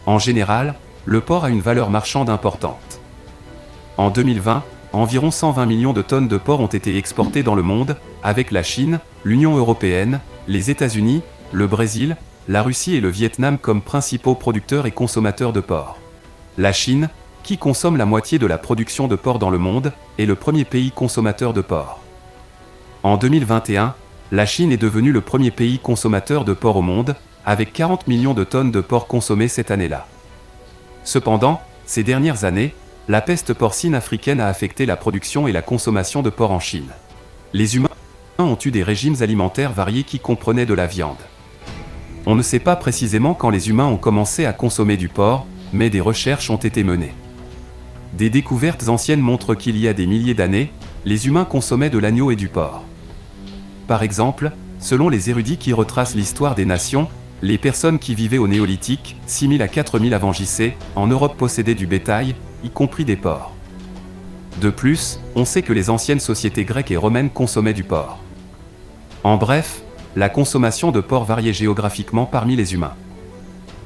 En général, le porc a une valeur marchande importante. En 2020, environ 120 millions de tonnes de porc ont été exportées dans le monde, avec la Chine, l'Union européenne, les États-Unis, le Brésil, la Russie et le Vietnam comme principaux producteurs et consommateurs de porc. La Chine, qui consomme la moitié de la production de porc dans le monde, est le premier pays consommateur de porc. En 2021, la Chine est devenue le premier pays consommateur de porc au monde, avec 40 millions de tonnes de porc consommées cette année-là. Cependant, ces dernières années, la peste porcine africaine a affecté la production et la consommation de porc en Chine. Les humains ont eu des régimes alimentaires variés qui comprenaient de la viande. On ne sait pas précisément quand les humains ont commencé à consommer du porc, mais des recherches ont été menées. Des découvertes anciennes montrent qu'il y a des milliers d'années, les humains consommaient de l'agneau et du porc. Par exemple, selon les érudits qui retracent l'histoire des nations, les personnes qui vivaient au néolithique, 6000 à 4000 avant JC, en Europe possédaient du bétail, y compris des porcs. De plus, on sait que les anciennes sociétés grecques et romaines consommaient du porc. En bref, la consommation de porc variait géographiquement parmi les humains.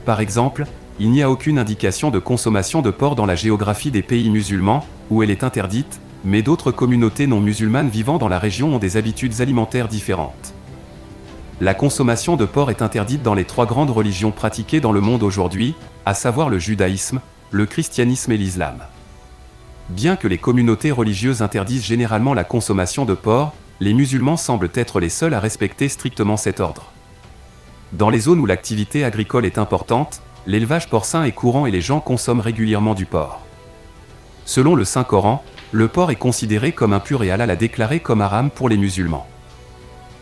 Par exemple, il n'y a aucune indication de consommation de porc dans la géographie des pays musulmans, où elle est interdite, mais d'autres communautés non musulmanes vivant dans la région ont des habitudes alimentaires différentes. La consommation de porc est interdite dans les 3 grandes religions pratiquées dans le monde aujourd'hui, à savoir le judaïsme, le christianisme et l'islam. Bien que les communautés religieuses interdisent généralement la consommation de porc, les musulmans semblent être les seuls à respecter strictement cet ordre. Dans les zones où l'activité agricole est importante, l'élevage porcin est courant et les gens consomment régulièrement du porc. Selon le Saint-Coran, le porc est considéré comme impur et Allah l'a déclaré comme haram pour les musulmans.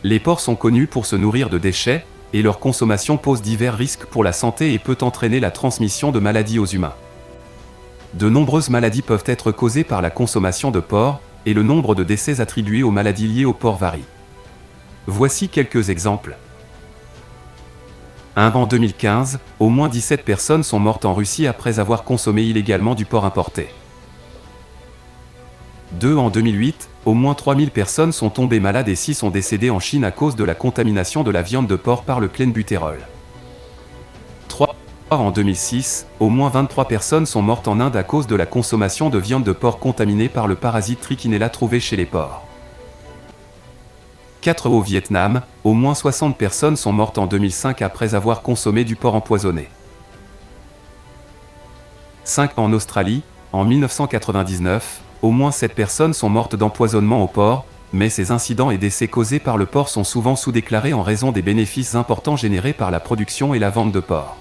Les porcs sont connus pour se nourrir de déchets, et leur consommation pose divers risques pour la santé et peut entraîner la transmission de maladies aux humains. De nombreuses maladies peuvent être causées par la consommation de porc, et le nombre de décès attribués aux maladies liées au porc varie. Voici quelques exemples. En 2015, au moins 17 personnes sont mortes en Russie après avoir consommé illégalement du porc importé. En 2008, au moins 3000 personnes sont tombées malades et 6 sont décédées en Chine à cause de la contamination de la viande de porc par le clenbutérol. En 2006, au moins 23 personnes sont mortes en Inde à cause de la consommation de viande de porc contaminée par le parasite Trichinella trouvé chez les porcs. Au Vietnam, au moins 60 personnes sont mortes en 2005 après avoir consommé du porc empoisonné. En Australie, en 1999, au moins 7 personnes sont mortes d'empoisonnement au porc, mais ces incidents et décès causés par le porc sont souvent sous-déclarés en raison des bénéfices importants générés par la production et la vente de porc.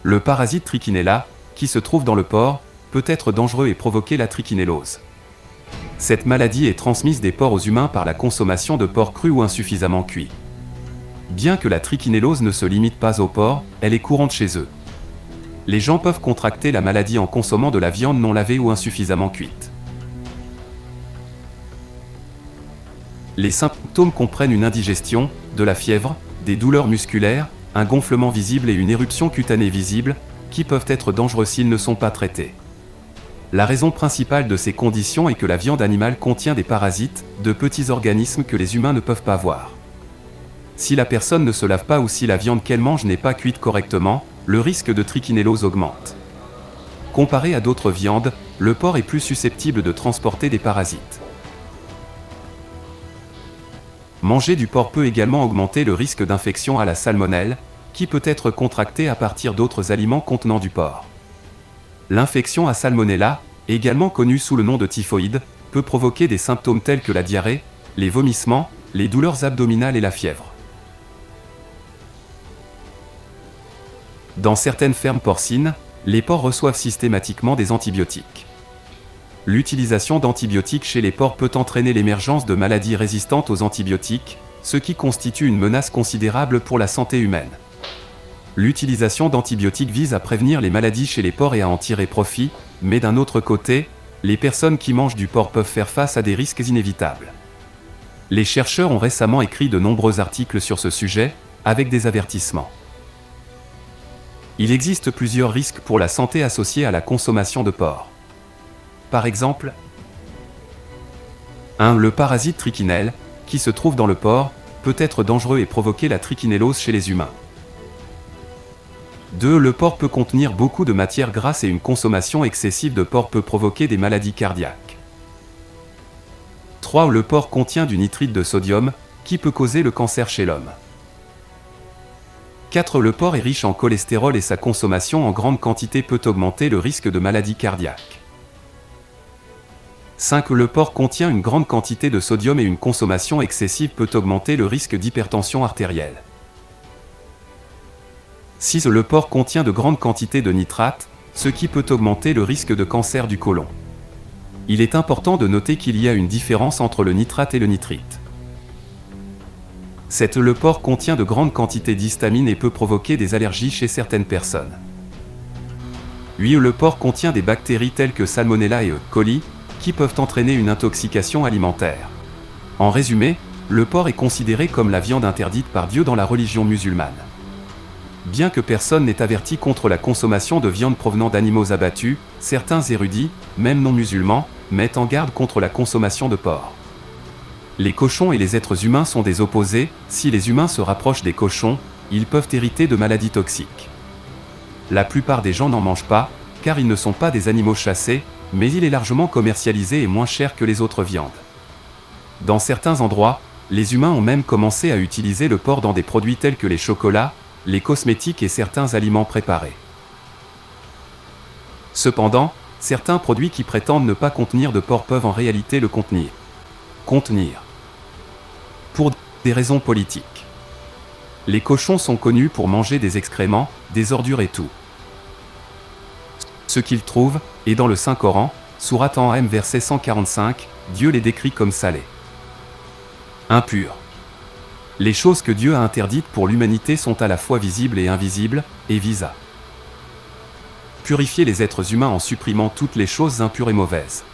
Le parasite Trichinella, qui se trouve dans le porc, peut être dangereux et provoquer la trichinellose. Cette maladie est transmise des porcs aux humains par la consommation de porc cru ou insuffisamment cuit. Bien que la trichinellose ne se limite pas aux porcs, elle est courante chez eux. Les gens peuvent contracter la maladie en consommant de la viande non lavée ou insuffisamment cuite. Les symptômes comprennent une indigestion, de la fièvre, des douleurs musculaires, un gonflement visible et une éruption cutanée visible, qui peuvent être dangereux s'ils ne sont pas traités. La raison principale de ces conditions est que la viande animale contient des parasites, de petits organismes que les humains ne peuvent pas voir. Si la personne ne se lave pas ou si la viande qu'elle mange n'est pas cuite correctement, le risque de trichinellose augmente. Comparé à d'autres viandes, le porc est plus susceptible de transporter des parasites. Manger du porc peut également augmenter le risque d'infection à la salmonelle, qui peut être contractée à partir d'autres aliments contenant du porc. L'infection à salmonella, également connue sous le nom de typhoïde, peut provoquer des symptômes tels que la diarrhée, les vomissements, les douleurs abdominales et la fièvre. Dans certaines fermes porcines, les porcs reçoivent systématiquement des antibiotiques. L'utilisation d'antibiotiques chez les porcs peut entraîner l'émergence de maladies résistantes aux antibiotiques, ce qui constitue une menace considérable pour la santé humaine. L'utilisation d'antibiotiques vise à prévenir les maladies chez les porcs et à en tirer profit, mais d'un autre côté, les personnes qui mangent du porc peuvent faire face à des risques inévitables. Les chercheurs ont récemment écrit de nombreux articles sur ce sujet, avec des avertissements. Il existe plusieurs risques pour la santé associés à la consommation de porc. Par exemple, 1. Le parasite trichinelle, qui se trouve dans le porc, peut être dangereux et provoquer la trichinellose chez les humains. 2. Le porc peut contenir beaucoup de matières grasses et une consommation excessive de porc peut provoquer des maladies cardiaques. 3. Le porc contient du nitrite de sodium, qui peut causer le cancer chez l'homme. 4. Le porc est riche en cholestérol et sa consommation en grande quantité peut augmenter le risque de maladies cardiaques. 5. Le porc contient une grande quantité de sodium et une consommation excessive peut augmenter le risque d'hypertension artérielle. 6. Le porc contient de grandes quantités de nitrates, ce qui peut augmenter le risque de cancer du côlon. Il est important de noter qu'il y a une différence entre le nitrate et le nitrite. 7. Le porc contient de grandes quantités d'histamine et peut provoquer des allergies chez certaines personnes. 8. Le porc contient des bactéries telles que Salmonella et E. coli, qui peuvent entraîner une intoxication alimentaire. En résumé, le porc est considéré comme la viande interdite par Dieu dans la religion musulmane. Bien que personne n'ait averti contre la consommation de viande provenant d'animaux abattus, certains érudits, même non musulmans, mettent en garde contre la consommation de porc. Les cochons et les êtres humains sont des opposés, si les humains se rapprochent des cochons, ils peuvent hériter de maladies toxiques. La plupart des gens n'en mangent pas, car ils ne sont pas des animaux chassés, mais il est largement commercialisé et moins cher que les autres viandes. Dans certains endroits, les humains ont même commencé à utiliser le porc dans des produits tels que les chocolats, les cosmétiques et certains aliments préparés. Cependant, certains produits qui prétendent ne pas contenir de porc peuvent en réalité le contenir. Pour des raisons politiques. Les cochons sont connus pour manger des excréments, des ordures et tout ce qu'ils trouvent, et dans le Saint-Coran, sourate An-Am verset 145, Dieu les décrit comme salés. Impurs. Les choses que Dieu a interdites pour l'humanité sont à la fois visibles et invisibles, et visent à purifier les êtres humains en supprimant toutes les choses impures et mauvaises.